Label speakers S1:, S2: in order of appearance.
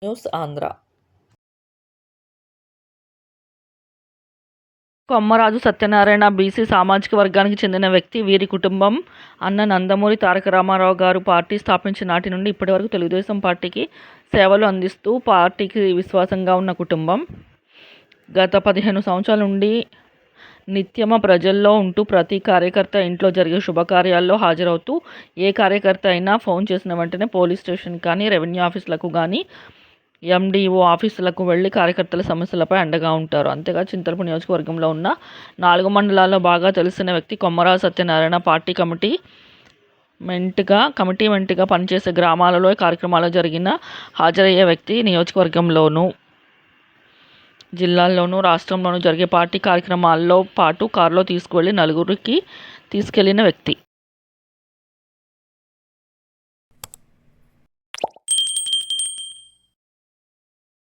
S1: News Andhra.
S2: Kommaraju Satyanarayana BC సామాజిక వర్గానికి చెందిన వ్యక్తి. వీరి కుటుంబం అన్న నందమూరి తారక రామారావు గారు పార్టీ స్థాపించిన నాటి నుండి ఇప్పటి వరకు తెలుగుదేశం పార్టీకి సేవలు అందిస్తూ పార్టీకి విశ్వాసంగా ఉన్న కుటుంబం. గత 15 సంవత్సరాల నుండి నిత్యమ ప్రజల్లో ఉంటూ ప్రతి కార్యకర్త ఇంట్లో జరిగే శుభకార్యాల్లో హాజరవుతూ ఏ కార్యకర్త అయినా ఫోన్ చేసిన వెంటనే పోలీస్ స్టేషన్ కానీ, రెవెన్యూ ఆఫీసులకు కానీ, ఎండిఓ ఆఫీసులకు వెళ్లి కార్యకర్తల సమస్యలపై అండగా ఉంటారు. అంతేగా చింతలపూడి నియోజకవర్గంలో ఉన్న 4 మండలాల్లో బాగా తెలిసిన వ్యక్తి కొమ్మరాజు సత్యనారాయణ. పార్టీ కమిటీ మెంట్గా పనిచేసే గ్రామాలలో కార్యక్రమాలు జరిగిన హాజరయ్యే వ్యక్తి. నియోజకవర్గంలోనూ, జిల్లాల్లోనూ, రాష్ట్రంలోనూ జరిగే పార్టీ కార్యక్రమాల్లో పాటు కారులో తీసుకువెళ్లి నలుగురికి తీసుకెళ్లిన వ్యక్తి.